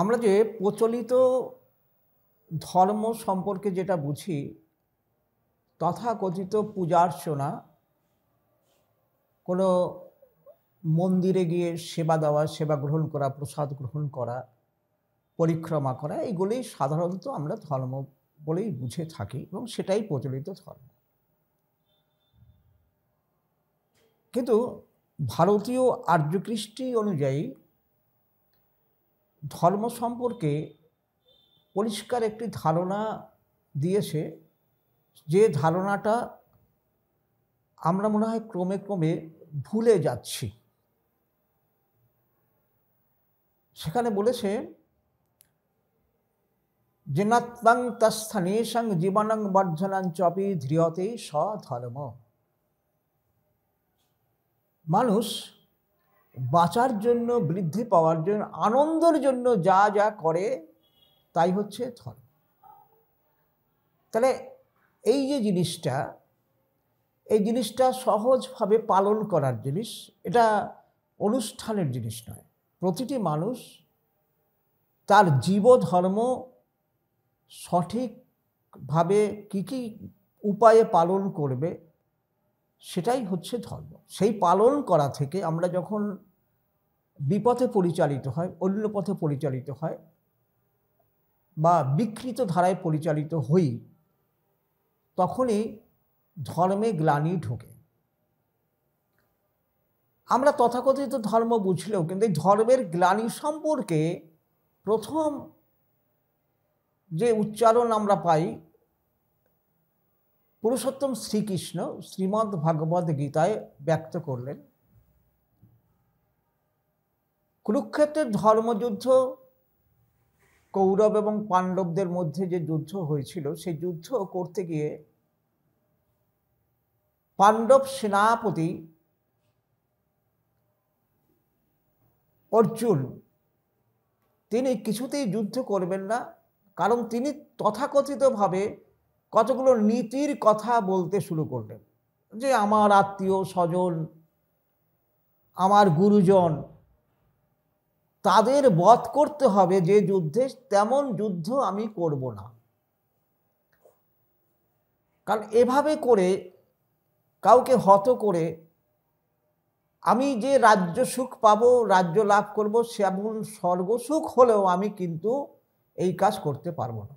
আমরা যে প্রচলিত ধর্ম সম্পর্কে যেটা বুঝি, তথাকথিত পূজার্চনা, কোনো মন্দিরে গিয়ে সেবা দেওয়া, সেবা গ্রহণ করা, প্রসাদ গ্রহণ করা, পরিক্রমা করা, এগুলি সাধারণত আমরা ধর্ম বলেই বুঝে থাকি এবং সেটাই প্রচলিত ধর্ম। কিন্তু ভারতীয় আর্যকৃষ্টি অনুযায়ী ধর্ম সম্পর্কে পরিষ্কার একটি ধারণা দিয়েছে, যে ধারণাটা আমরা মনে হয় ক্রমে ক্রমে ভুলে যাচ্ছি। সেখানে বলেছে যে নাত্তাং তস্থানেশং জীবনং বর্ধনং চপি ধ্রিয়তে স্বধর্ম। মানুষ বাঁচার জন্য, বৃদ্ধি পাওয়ার জন্য, আনন্দের জন্য যা যা করে তাই হচ্ছে ধর্ম। তাহলে এই যে জিনিসটা, এই জিনিসটা সহজভাবে পালন করার জিনিস, এটা অনুষ্ঠানের জিনিস নয়। প্রতিটি মানুষ তার জীবধর্ম সঠিকভাবে কী কী উপায়ে পালন করবে, সেটাই হচ্ছে ধর্ম। সেই পালন করা থেকে আমরা যখন বিপথে পরিচালিত হয়, অন্য পথে পরিচালিত হয় বা বিকৃত ধারায় পরিচালিত হই, তখনই ধর্মে গ্লানি ঢোকে। আমরা তথাকথিত ধর্ম বুঝলেও কিন্তু এই ধর্মের গ্লানি সম্পর্কে প্রথম যে উচ্চারণ আমরা পাই, পুরুষোত্তম শ্রীকৃষ্ণ শ্রীমদ্ ভাগবত গীতায় ব্যক্ত করলেন। কুরুক্ষেত্রের ধর্মযুদ্ধ, কৌরব এবং পাণ্ডবদের মধ্যে যে যুদ্ধ হয়েছিল, সেই যুদ্ধ করতে গিয়ে পাণ্ডব সেনাপতি অর্জুন তিনি কিছুতেই যুদ্ধ করবেন না, কারণ তিনি তথাকথিতভাবে কতগুলো নীতির কথা বলতে শুরু করলেন, যে আমার আত্মীয় স্বজন, আমার গুরুজন, তাদের বধ করতে হবে যে যুদ্ধে, তেমন যুদ্ধ আমি করব না। কারণ এভাবে করে কাউকে হত করে আমি যে রাজ্য সুখ পাবো, রাজ্য লাভ করব, সেমন স্বর্গসুখ হলেও আমি কিন্তু এই কাজ করতে পারবো না।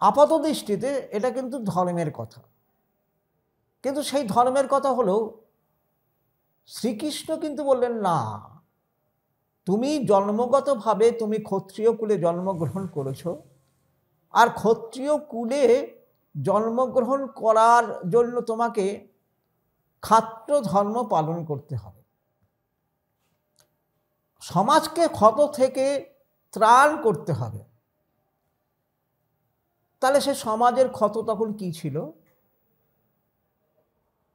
আপাত দৃষ্টিতে এটা কিন্তু ধর্মের কথা, কিন্তু সেই ধর্মের কথা হলেও শ্রীকৃষ্ণ কিন্তু বললেন না, তুমি জন্মগতভাবে তুমি ক্ষত্রিয় কুলে জন্মগ্রহণ করেছো, আর ক্ষত্রিয় কুলে জন্মগ্রহণ করার জন্য তোমাকে ক্ষাত্র ধর্ম পালন করতে হবে। সমাজকে ক্ষত থেকে ত্রাণ করতে হবে। তাহলে সে সমাজের ক্ষত তখন কি ছিল?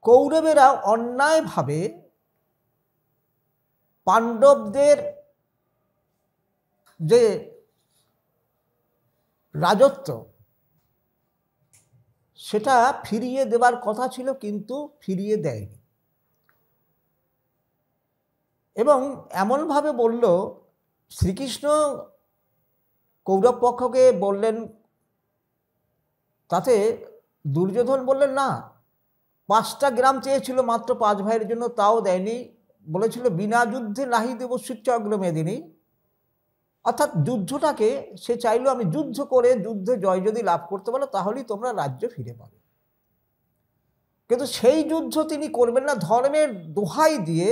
কৌরবেরা অন্যায়ভাবে পাণ্ডবদের যে রাজত্ব, সেটা ফিরিয়ে দেবার কথা ছিল, কিন্তু ফিরিয়ে দেয়নি। এবং এমনভাবে বলল, শ্রীকৃষ্ণ কৌরব পক্ষকে বললেন, তাতে দুর্যোধন বললেন না, 5টা গ্রাম চেয়েছিল মাত্র 5 ভাইয়ের জন্য, তাও দেয়নি। বলেছিল বিনা যুদ্ধে নাহি দেব সূচ্যগ্রমেদিনী, অর্থাৎ যুদ্ধটাকে সে চাইলো আমি যুদ্ধ করে যুদ্ধে জয় যদি লাভ করতে পারো তাহলেই তোমরা রাজ্য ফিরে পাবে। কিন্তু সেই যুদ্ধ তিনি করবেন না। ধর্মের দোহাই দিয়ে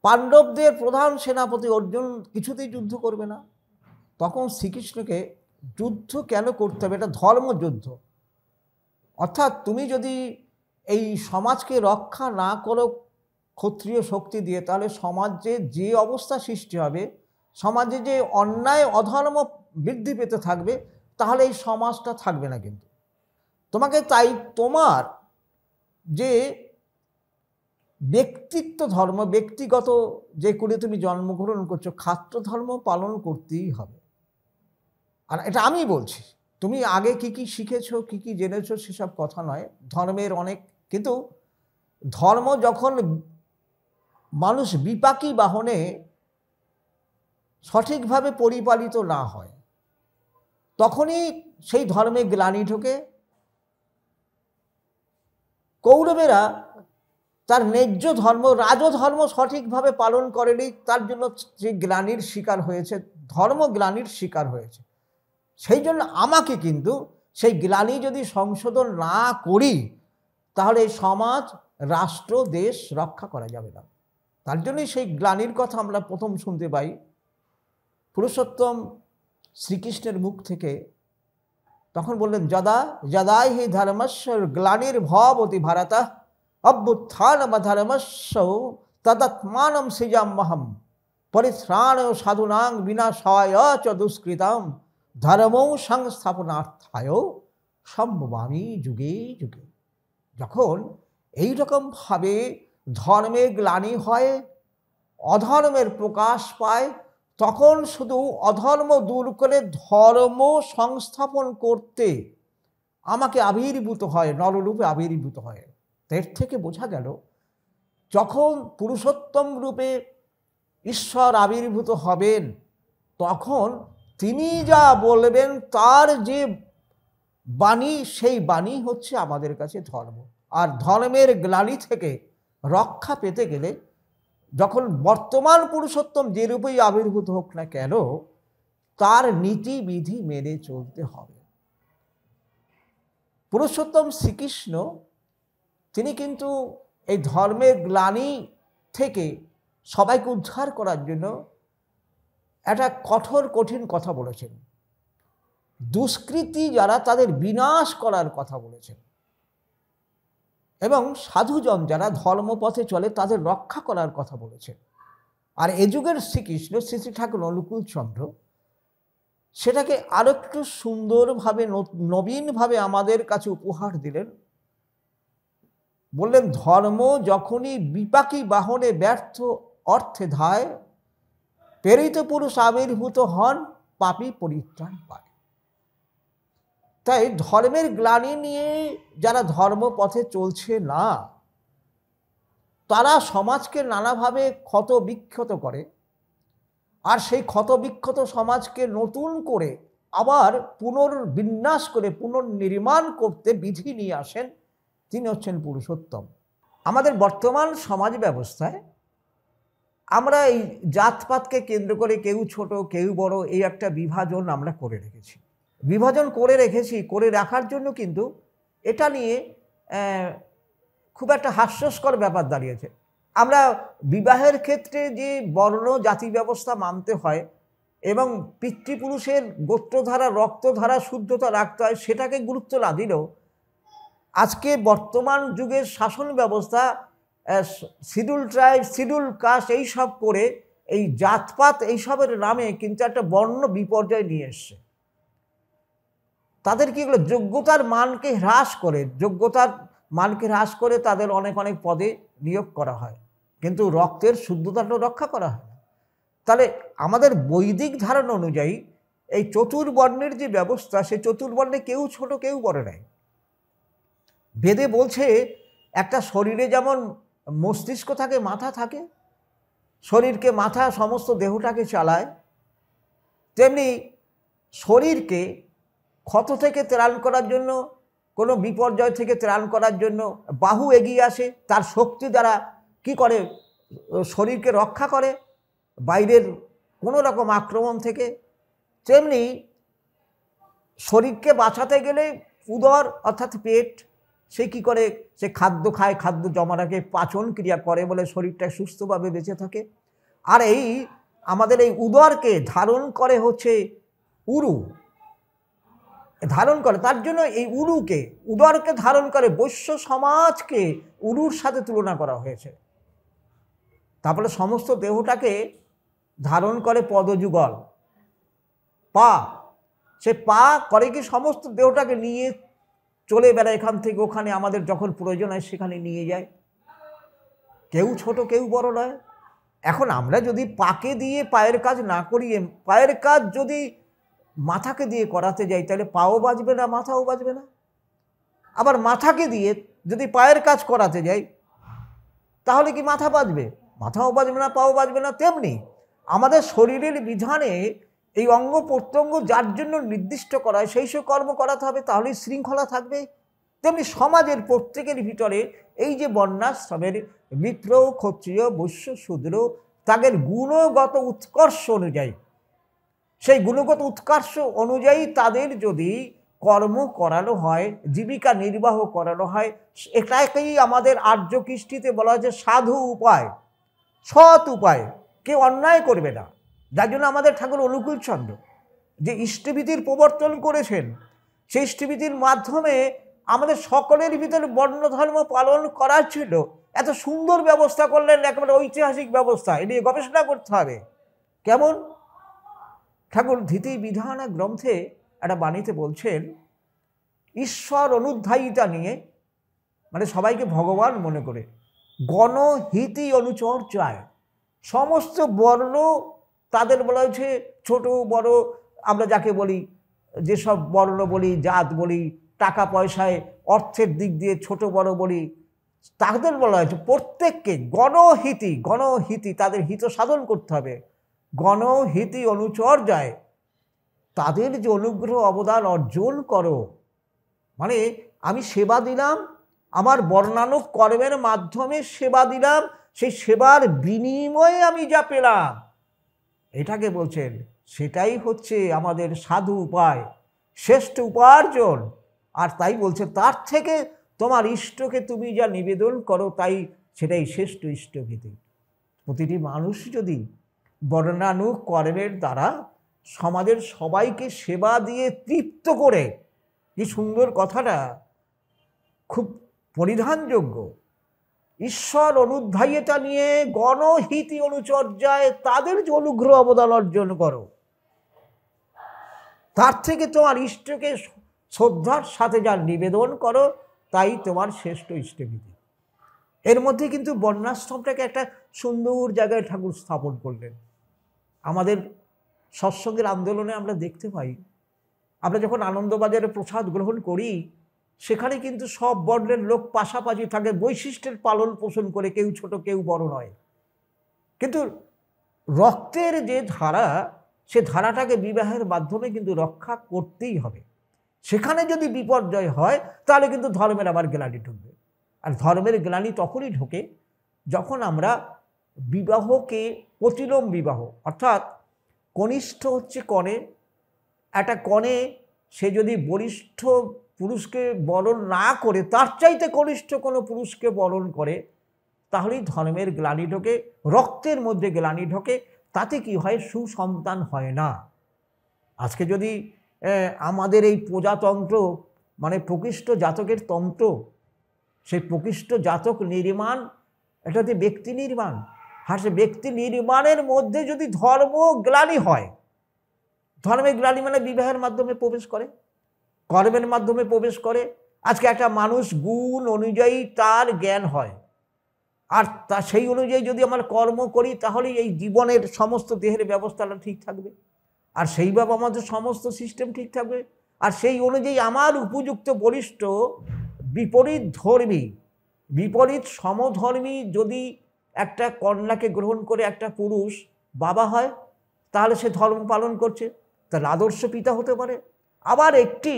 পাণ্ডবদের প্রধান সেনাপতি অর্জুন কিছুতেই যুদ্ধ করবে না। তখন শ্রীকৃষ্ণকে যুদ্ধ কেন করতে হবে? এটা ধর্মযুদ্ধ। অর্থাৎ তুমি যদি এই সমাজকে রক্ষা না করো ক্ষত্রিয় শক্তি দিয়ে, তাহলে সমাজে যে অবস্থা সৃষ্টি হবে, সমাজে যে অন্যায় অধর্ম বৃদ্ধি পেতে থাকবে, তাহলে এই সমাজটা থাকবে না। কিন্তু তোমাকে তাই তোমার যে ব্যক্তিত্ব ধর্ম, ব্যক্তিগত যে করে তুমি জন্মগ্রহণ করছো, ক্ষাত্র ধর্ম পালন করতেই হবে। আর এটা আমি বলছি, তুমি আগে কি কি শিখেছো, কি কি জেনেছো, সেসব কথা নয়। ধর্মের অনেক, কিন্তু ধর্ম যখন মানুষ বিপাকী বাহনে সঠিকভাবে পরিপালিত না হয়, তখনই সেই ধর্মে গ্লানি ঢোকে। কৌরবেরা তার ন্যায্য ধর্ম, রাজধর্ম সঠিকভাবে পালন করেনি, তার জন্য যে গ্লানির শিকার হয়েছে, ধর্ম গ্লানির শিকার হয়েছে। সেই জন্য আমাকে কিন্তু সেই গ্লানি যদি সংশোধন না করি, তাহলে সমাজ, রাষ্ট্র, দেশ রক্ষা করা যাবে না। তার জন্যই সেই গ্লানির কথা আমরা প্রথম শুনতে পাই পুরুষোত্তম শ্রীকৃষ্ণের মুখ থেকে। তখন বললেন, যদা যদাই হি ধর্মস্য গ্লানির ভবতি ভারত অভ্যুত্থানমধর্মস্য তদাত্মানম সৃজাম্যহম পরিত্রাণায় সাধুনাং বিনাশায় চ দুষ্কৃতম ধর্মৌ সংস্থাপনার্থায় সম্ভবামি যুগে যুগে। যখন এইরকমভাবে ধর্মে গ্লানি হয়, অধর্মের প্রকাশ পায়, তখন শুধু অধর্ম দূর করে ধর্ম সংস্থাপন করতে আমাকে আবির্ভূত হয়, নররূপে আবির্ভূত হয়। এর থেকে বোঝা গেল, যখন পুরুষোত্তম রূপে ঈশ্বর আবির্ভূত হবেন, তখন তিনি যা বলবেন তার যে বাণী, সেই বাণী হচ্ছে আমাদের কাছে ধর্ম। আর ধর্মের গ্লানি থেকে রক্ষা পেতে গেলে, যখন বর্তমান পুরুষোত্তম যে রূপেই আবির্ভূত হোক না কেন, তার নীতিবিধি মেনে চলতে হবে। পুরুষোত্তম শ্রীকৃষ্ণ তিনি কিন্তু এই ধর্মের গ্লানি থেকে সবাইকে উদ্ধার করার জন্য একটা কঠোর কঠিন কথা বলেছেন। দুষ্কৃতী যারা, তাদের বিনাশ করার কথা বলেছেন, এবং সাধুজন যারা ধর্মপথে চলে তাদের রক্ষা করার কথা বলেছেন। আর এ যুগের শ্রীকৃষ্ণ, শ্রী শ্রী ঠাকুর অনুকূল চন্দ্র, সেটাকে আরো একটু সুন্দরভাবে, নবীনভাবে আমাদের কাছে উপহার দিলেন। বললেন, ধর্ম যখনই বিপাকী বাহনে ব্যর্থ অর্থে ধায়, প্রেরিত পুরুষ আবির্ভূত হন, পাপী পরিত্রাণ পায়। তাই ধর্মের গ্লানি নিয়ে যারা ধর্মপথে চলছে না, তারা সমাজকে নানাভাবে ক্ষত বিক্ষত করে, আর সেই ক্ষত বিক্ষত সমাজকে নতুন করে আবার পুনর্বিন্যাস করে পুনর্নির্মাণ করতে বিধি নিয়ে আসেন। তিনি হচ্ছেন পুরুষোত্তম। আমাদের বর্তমান সমাজ ব্যবস্থায় আমরা এই জাতপাতকে কেন্দ্র করে কেউ ছোট কেউ বড়, এই একটা বিভাজন আমরা করে রেখেছি। বিভাজন করে রেখেছি, করে রাখার জন্য কিন্তু এটা নিয়ে খুব একটা হাস্যস্কর ব্যাপার দাঁড়িয়েছে। আমরা বিবাহের ক্ষেত্রে যে বর্ণ জাতি ব্যবস্থা মানতে হয় এবং পিতৃপুরুষের গোত্রধারা, রক্তধারা, শুদ্ধতা রাখতে হয়, সেটাকে গুরুত্ব না দিলেও আজকে বর্তমান যুগের শাসন ব্যবস্থা শিডিউল ট্রাইব, শিডিউল কাস্ট এইসব করে এই জাতপাত এইসবের নামে কিন্তু একটা বর্ণ বিপর্যয় নিয়ে এসছে। তাদের কি এগুলো যোগ্যতার মানকে হ্রাস করে, তাদের অনেক অনেক পদে নিয়োগ করা হয়, কিন্তু রক্তের শুদ্ধতাটা রক্ষা করা হয় না। তাহলে আমাদের বৈদিক ধারণা অনুযায়ী এই চতুর্বর্ণের যে ব্যবস্থা, সেই চতুর্বর্ণে কেউ ছোট কেউ বড় নাই। বেদে বলছে, একটা শরীরে যেমন মস্তিষ্ক থাকে, মাথা থাকে, শরীরকে মাথা সমস্ত দেহটাকে চালায়, তেমনি শরীরকে ক্ষত থেকে ত্রাণ করার জন্য, কোনো বিপর্যয় থেকে ত্রাণ করার জন্য বাহু এগিয়ে আসে, তার শক্তি দ্বারা কি করে, শরীরকে রক্ষা করে বাইরের কোনো রকম আক্রমণ থেকে। তেমনি শরীরকে বাঁচাতে গেলে উদর অর্থাৎ পেট, সে কি করে, সে খাদ্য খায়, খাদ্য জমা রাখে, পাচন ক্রিয়া করে বলে শরীরটা সুস্থভাবে বেঁচে থাকে। আর এই আমাদের এই উদরকে ধারণ করে হচ্ছে উরু, ধারণ করে। তার জন্য এই উদরকে ধারণ করে বৈশ্য সমাজকে উরুর সাথে তুলনা করা হয়েছে। তারপরে সমস্ত দেহটাকে ধারণ করে পদযুগল, পা। সে পা করে কি, সমস্ত দেহটাকে নিয়ে চলে বেড়ায় এখান থেকে ওখানে, আমাদের যখন প্রয়োজন হয় সেখানে নিয়ে যায়। কেউ ছোট কেউ বড় নয়। এখন আমরা যদি পাকে দিয়ে পায়ের কাজ না করিয়ে, পায়ের কাজ যদি মাথাকে দিয়ে করাতে যাই, তাহলে পাও বাঁচবে না, মাথাও বাঁচবে না। আবার মাথাকে দিয়ে যদি পায়ের কাজ করাতে যাই, তাহলে কি মাথা বাঁচবে? মাথাও বাঁচবে না, পাও বাঁচবে না। তেমনি আমাদের শরীরের বিধানে এই অঙ্গ প্রত্যঙ্গ যার জন্য নির্দিষ্ট করা হয় সেই সব কর্ম করাতে হবে, তাহলেই শৃঙ্খলা থাকবে। তেমনি সমাজের প্রত্যেকের ভিতরে এই যে বর্ণাশ্রমের বিপ্র, ক্ষত্রিয়, বৈশ্য, শূদ্র, তাদের গুণগত উৎকর্ষ অনুযায়ী, সেই গুণগত উৎকর্ষ অনুযায়ী তাদের যদি কর্ম করানো হয়, জীবিকা নির্বাহ করানো হয়, এটাকেই আমাদের আর্য কৃষ্টিতে বলা হয়েছে সাধু উপায়, সৎ উপায়। কেউ অন্যায় করবে না। যার জন্য আমাদের ঠাকুর অনুকূল চন্দ্র যে ইষ্টবিধির প্রবর্তন করেছেন, সেই ইষ্টবিধির মাধ্যমে আমাদের সকলের ভিতরে বর্ণ ধর্ম পালন করার ছিল এত সুন্দর ব্যবস্থা করলেন, একেবারে ঐতিহাসিক ব্যবস্থা। এ নিয়ে গবেষণা করতে হবে। কেমন? ঠাকুর ধৃতি বিধান গ্রন্থে একটা বাণীতে বলছেন, ঈশ্বর অনুধ্যায়িতা নিয়ে, মানে সবাইকে ভগবান মনে করে, গণহিতি অনুচর্যায় সমস্ত বর্ণ, তাদের বলা হয়েছে ছোট বড়, আমরা যাকে বলি, যেসব বর্ণ বলি, জাত বলি, টাকা পয়সায় অর্থের দিক দিয়ে ছোট বড় বলি, তাদের বলা হয়েছে প্রত্যেককে গণহিতি তাদের হিত সাধন করতে হবে। গণহিতি অনুচর্যায় তাদের যে অনুগ্রহ অবদান অর্জন করো, মানে আমি সেবা দিলাম, আমার বর্ণানুক কর্মের মাধ্যমে সেবা দিলাম, সেই সেবার বিনিময়ে আমি যা পেলাম, এটাকে বলছেন সেটাই হচ্ছে আমাদের সাধু উপায়, শ্রেষ্ঠ উপার্জন। আর তাই বলছে তার থেকে তোমার ইষ্টকে তুমি যা নিবেদন করো, তাই সেটাই শ্রেষ্ঠ ইষ্টভীতি। প্রতিটি মানুষ যদি বর্ণানুক কর্মের দ্বারা সমাজের সবাইকে সেবা দিয়ে তৃপ্ত করে, কি সুন্দর কথাটা, খুব পরিধানযোগ্য। ঈশ্বর অনুধ্যায়িতা নিয়ে গণহিতি অনুচর্যায় তাদের যে অনুগ্রহ অবদান অর্জন করো, তার থেকে তোমার ইষ্টকে শ্রদ্ধার সাথে যা নিবেদন করো, তাই তোমার শ্রেষ্ঠ ইষ্টবিধি। এর মধ্যে কিন্তু বর্ণাশ্রমটাকে একটা সুন্দর জায়গায় ঠাকুর স্থাপন করলেন। আমাদের সৎসঙ্গের আন্দোলনে আমরা দেখতে পাই, আমরা যখন আনন্দবাজারে প্রসাদ গ্রহণ করি, সেখানে কিন্তু সব বর্ণের লোক পাশাপাশি থাকে, বৈশিষ্ট্যের পালন পোষণ করে, কেউ ছোট কেউ বড় নয়। কিন্তু রক্তের যে ধারা, সে ধারাটাকে বিবাহের মাধ্যমে কিন্তু রক্ষা করতেই হবে। সেখানে যদি বিপর্যয় হয়, তাহলে কিন্তু ধর্মের আবার গ্লানি ঢুকবে। আর ধর্মের গ্লানি তখনই ঢোকে যখন আমরা বিবাহকে প্রতিলোম বিবাহ, অর্থাৎ কনিষ্ঠ হচ্ছে কনে, একটা কনে সে যদি বরিষ্ঠ পুরুষকে বরণ না করে তার চাইতে কনিষ্ঠ কোনো পুরুষকে বরণ করে, তাহলেই ধর্মের গ্লানি ঢোকে, রক্তের মধ্যে গ্লানি ঢোকে। তাতে কি হয়? সুসন্তান হয় না। আজকে যদি আমাদের এই প্রজাতন্ত্র, মানে প্রকৃষ্ট জাতকের তন্ত্র, সেই প্রকৃষ্ট জাতক নির্মাণ, এটা হচ্ছে ব্যক্তি নির্মাণ। আর সে ব্যক্তি নির্মাণের মধ্যে যদি ধর্ম গ্লানি হয়, ধর্মের গ্লানি মানে বিবাহের মাধ্যমে প্রবেশ করে, কর্মের মাধ্যমে প্রবেশ করে। আজকে একটা মানুষ গুণ অনুযায়ী তার জ্ঞান হয়, আর তা সেই অনুযায়ী যদি আমরা কর্ম করি, তাহলেই এই জীবনের সমস্ত দেহের ব্যবস্থাটা ঠিক থাকবে, আর সেইভাবে আমাদের সমস্ত সিস্টেম ঠিক থাকবে। আর সেই অনুযায়ী আমার উপযুক্ত বলিষ্ঠ বিপরীত ধর্মী, বিপরীত সমধর্মী যদি একটা কন্যাকে গ্রহণ করে একটা পুরুষ বাবা হয়, তাহলে সে ধর্ম পালন করছে, তার আদর্শ পিতা হতে পারে। আবার একটি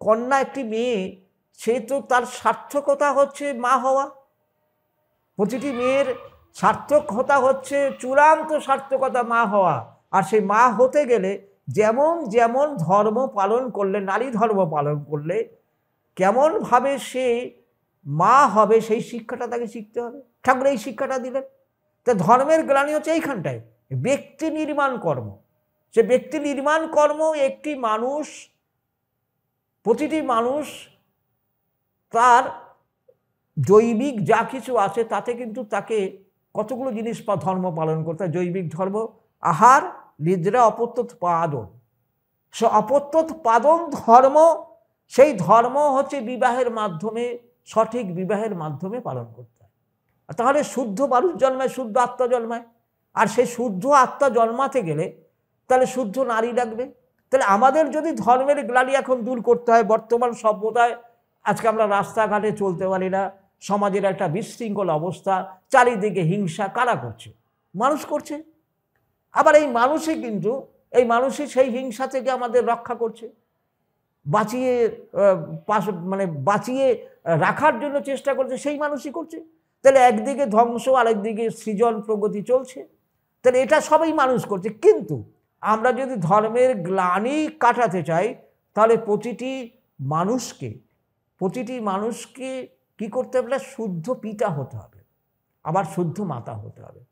কন্যা, একটি মেয়ে, সে তো তার সার্থকতা হচ্ছে মা হওয়া। প্রতিটি মেয়ের সার্থকতা হচ্ছে, চূড়ান্ত সার্থকতা মা হওয়া। আর সেই মা হতে গেলে যেমন যেমন ধর্ম পালন করলে, নারী ধর্ম পালন করলে কেমনভাবে সে মা হবে, সেই শিক্ষাটা তাকে শিখতে হবে। ঠাকুর এই শিক্ষাটা দিলেন। তা ধর্মের গ্লানি হচ্ছে এইখানটায়, ব্যক্তি নির্মাণ কর্ম। সে ব্যক্তি নির্মাণ কর্ম, একটি মানুষ, প্রতিটি মানুষ তার জৈবিক যা কিছু আছে তাতে কিন্তু তাকে কতগুলো জিনিস ধর্ম পালন করতে হয়। জৈবিক ধর্ম, আহার, নিদ্রা, অপত্যৎপাদন। সে অপত্যৎপাদন ধর্ম, সেই ধর্ম হচ্ছে বিবাহের মাধ্যমে, সঠিক বিবাহের মাধ্যমে পালন করতে হয়। তাহলে শুদ্ধ মানুষ জন্মায়, শুদ্ধ আত্মা জন্মায়। আর সেই শুদ্ধ আত্মা জন্মাতে গেলে তাহলে শুদ্ধ নারী লাগবে। তাহলে আমাদের যদি ধর্মের গ্লানি এখন দূর করতে হয়, বর্তমান সভ্যতায় আজকে আমরা রাস্তাঘাটে চলতে পারি না, সমাজের একটা বিশৃঙ্খল অবস্থা, চারিদিকে হিংসা, কারা করছে? মানুষ করছে। আবার এই মানুষই কিন্তু এই মানুষই সেই হিংসা থেকে আমাদের রক্ষা করছে, বাঁচিয়ে মানে বাঁচিয়ে রাখার জন্য চেষ্টা করছে, সেই মানুষই করছে। তাহলে একদিকে ধ্বংস, আরেকদিকে সৃজন প্রগতি চলছে, তাহলে এটা সবই মানুষ করছে। কিন্তু আমরা যদি ধর্মের গ্লানি কাটাতে চাই, তাহলে প্রতিটি মানুষকে কি করতে হবে? শুদ্ধ পিতা হতে হবে, আবার শুদ্ধ মাতা হতে হবে।